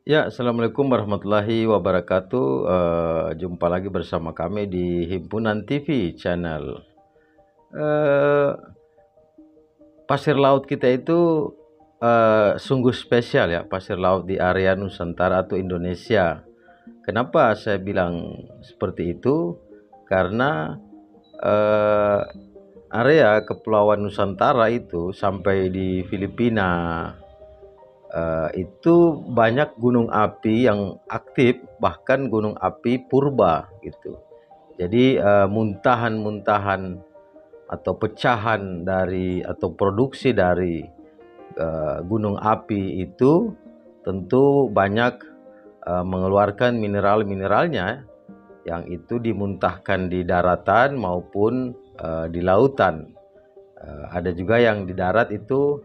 Ya, assalamualaikum warahmatullahi wabarakatuh. Jumpa lagi bersama kami di Himpunan TV Channel. Eh, Pasir laut kita itu sungguh spesial ya, pasir laut di area Nusantara atau Indonesia. Kenapa saya bilang seperti itu? Karena eh, area Kepulauan Nusantara itu sampai di Filipina itu banyak gunung api yang aktif, bahkan gunung api purba gitu. Jadi muntahan-muntahan atau pecahan dari atau produksi dari gunung api itu tentu banyak mengeluarkan mineral-mineralnya yang itu dimuntahkan di daratan maupun di lautan. Ada juga yang di darat itu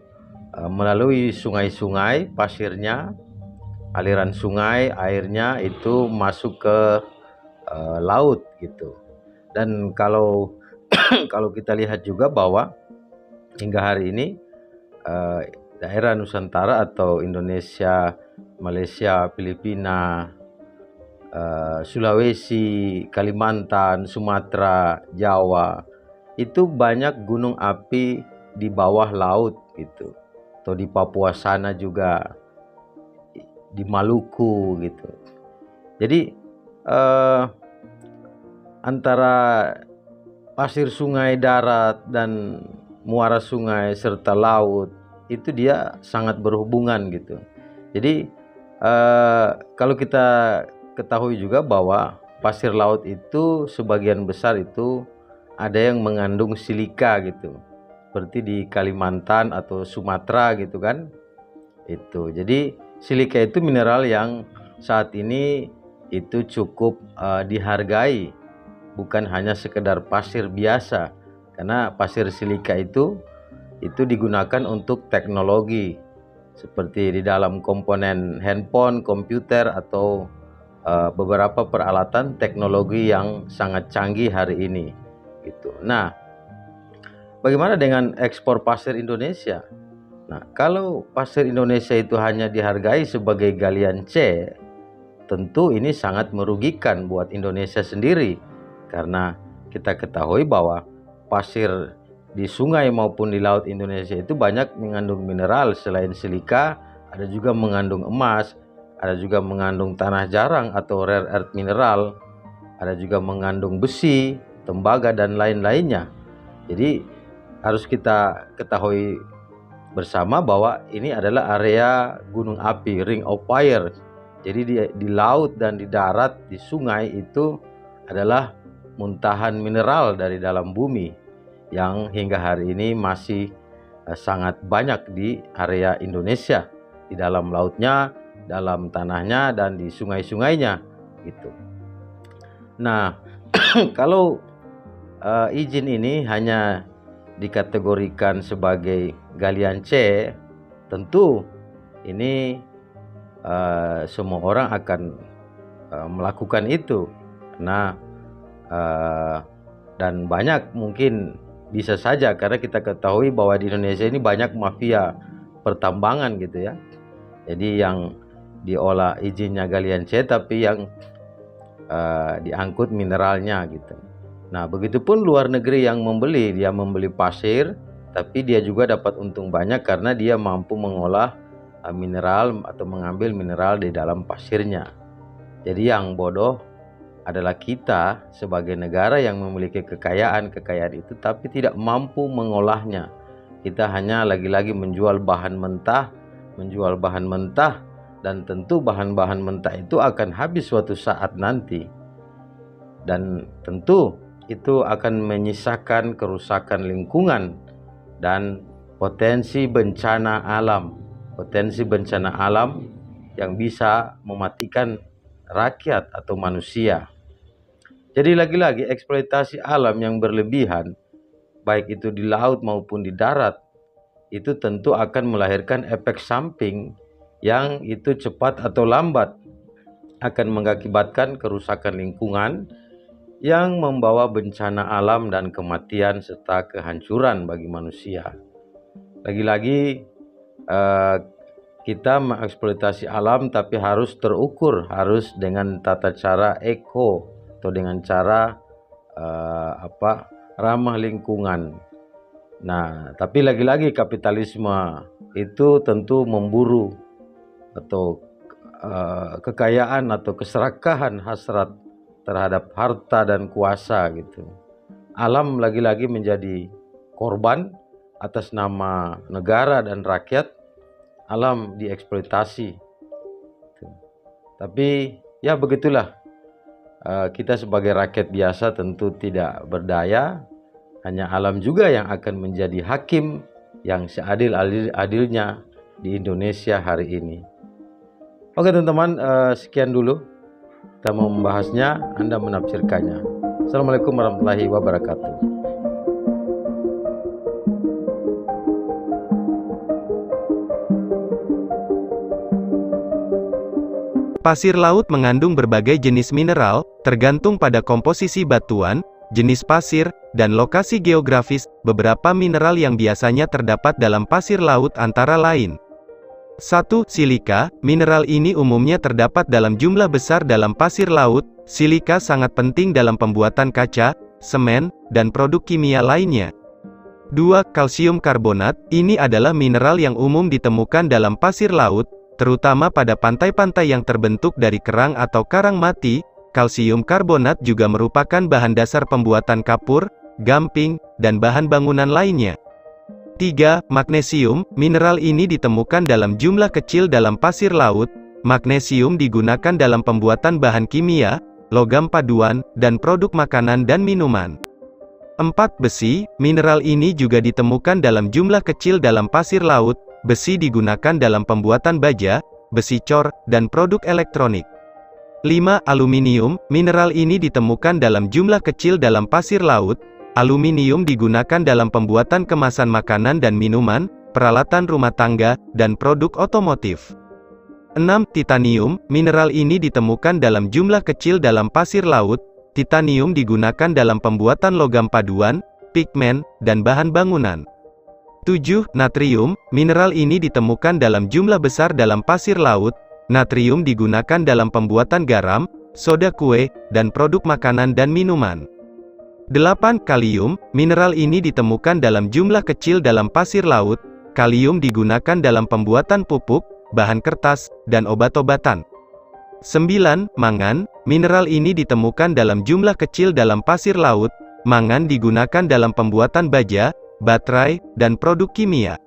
melalui sungai-sungai, pasirnya, aliran sungai, airnya itu masuk ke laut gitu. Dan kalau kalau kita lihat juga bahwa hingga hari ini eh, daerah Nusantara atau Indonesia, Malaysia, Filipina, Sulawesi, Kalimantan, Sumatera, Jawa itu banyak gunung api di bawah laut gitu. Atau di Papua sana juga, di Maluku gitu. Jadi eh, antara pasir sungai darat dan muara sungai serta laut itu dia sangat berhubungan gitu. Jadi kalau kita ketahui juga bahwa pasir laut itu sebagian besar itu ada yang mengandung silika gitu. Seperti di Kalimantan atau Sumatera gitu kan. Itu. Jadi silika itu mineral yang saat ini itu cukup dihargai, bukan hanya sekedar pasir biasa. Karena pasir silika itu digunakan untuk teknologi seperti di dalam komponen handphone, komputer atau beberapa peralatan teknologi yang sangat canggih hari ini gitu. Nah, bagaimana dengan ekspor pasir Indonesia? Nah, kalau pasir Indonesia itu hanya dihargai sebagai galian C, tentu ini sangat merugikan buat Indonesia sendiri. Karena kita ketahui bahwa pasir di sungai maupun di laut Indonesia itu banyak mengandung mineral. Selain silika, ada juga mengandung emas, ada juga mengandung tanah jarang atau rare earth mineral, ada juga mengandung besi, tembaga, dan lain-lainnya. Jadi harus kita ketahui bersama bahwa ini adalah area gunung api, ring of fire. Jadi di laut dan di darat, di sungai itu adalah muntahan mineral dari dalam bumi yang hingga hari ini masih sangat banyak di area Indonesia, di dalam lautnya, dalam tanahnya, dan di sungai-sungainya gitu. Nah, kalau izin ini hanya dikategorikan sebagai galian C, tentu ini semua orang akan melakukan itu karena dan banyak mungkin bisa saja karena kita ketahui bahwa di Indonesia ini banyak mafia pertambangan gitu ya. Jadi yang diolah izinnya galian C tapi yang diangkut mineralnya gitu. Nah, begitupun luar negeri yang membeli, dia membeli pasir, tapi dia juga dapat untung banyak karena dia mampu mengolah mineral atau mengambil mineral di dalam pasirnya. Jadi yang bodoh adalah kita sebagai negara yang memiliki kekayaan itu tapi tidak mampu mengolahnya. Kita hanya lagi-lagi menjual bahan mentah, dan tentu bahan-bahan mentah itu akan habis suatu saat nanti. Dan tentu itu akan menyisakan kerusakan lingkungan dan potensi bencana alam yang bisa mematikan rakyat atau manusia. Jadi lagi-lagi eksploitasi alam yang berlebihan, baik itu di laut maupun di darat, itu tentu akan melahirkan efek samping yang itu cepat atau lambat akan mengakibatkan kerusakan lingkungan yang membawa bencana alam dan kematian serta kehancuran bagi manusia. Lagi-lagi kita mengeksploitasi alam tapi harus terukur, harus dengan tata cara eko atau dengan cara ramah lingkungan. Nah, tapi lagi-lagi kapitalisme itu tentu memburu atau kekayaan atau keserakahan hasrat terhadap harta dan kuasa gitu. Alam lagi-lagi menjadi korban atas nama negara dan rakyat. Alam dieksploitasi. Tapi ya begitulah, kita sebagai rakyat biasa tentu tidak berdaya. Hanya alam juga yang akan menjadi hakim yang seadil-adilnya di Indonesia hari ini. Oke teman-teman, sekian dulu kita mau membahasnya, Anda menafsirkannya. Assalamualaikum warahmatullahi wabarakatuh. Pasir laut mengandung berbagai jenis mineral, tergantung pada komposisi batuan, jenis pasir, dan lokasi geografis. Beberapa mineral yang biasanya terdapat dalam pasir laut antara lain: 1. Silika. Mineral ini umumnya terdapat dalam jumlah besar dalam pasir laut. Silika sangat penting dalam pembuatan kaca, semen, dan produk kimia lainnya. 2. Kalsium karbonat. Ini adalah mineral yang umum ditemukan dalam pasir laut, terutama pada pantai-pantai yang terbentuk dari kerang atau karang mati. Kalsium karbonat juga merupakan bahan dasar pembuatan kapur, gamping, dan bahan bangunan lainnya. 3. Magnesium. Mineral ini ditemukan dalam jumlah kecil dalam pasir laut. Magnesium digunakan dalam pembuatan bahan kimia, logam paduan, dan produk makanan dan minuman. 4. Besi. Mineral ini juga ditemukan dalam jumlah kecil dalam pasir laut. Besi digunakan dalam pembuatan baja, besi cor, dan produk elektronik. 5. Aluminium. Mineral ini ditemukan dalam jumlah kecil dalam pasir laut. Aluminium digunakan dalam pembuatan kemasan makanan dan minuman, peralatan rumah tangga, dan produk otomotif. 6. Titanium. Mineral ini ditemukan dalam jumlah kecil dalam pasir laut. Titanium digunakan dalam pembuatan logam paduan, pigmen, dan bahan bangunan. 7. Natrium. Mineral ini ditemukan dalam jumlah besar dalam pasir laut. Natrium digunakan dalam pembuatan garam, soda kue, dan produk makanan dan minuman. 8. Kalium. Mineral ini ditemukan dalam jumlah kecil dalam pasir laut. Kalium digunakan dalam pembuatan pupuk, bahan kertas, dan obat-obatan. 9. Mangan. Mineral ini ditemukan dalam jumlah kecil dalam pasir laut. Mangan digunakan dalam pembuatan baja, baterai, dan produk kimia.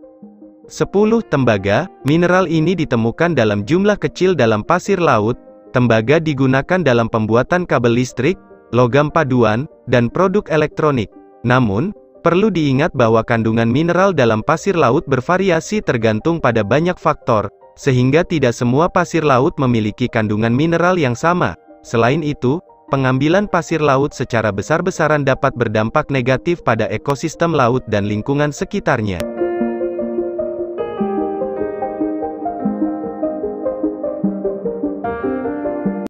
10. Tembaga. Mineral ini ditemukan dalam jumlah kecil dalam pasir laut. Tembaga digunakan dalam pembuatan kabel listrik, logam paduan, dan produk elektronik. Namun, perlu diingat bahwa kandungan mineral dalam pasir laut bervariasi tergantung pada banyak faktor, sehingga tidak semua pasir laut memiliki kandungan mineral yang sama. Selain itu, pengambilan pasir laut secara besar-besaran dapat berdampak negatif pada ekosistem laut dan lingkungan sekitarnya.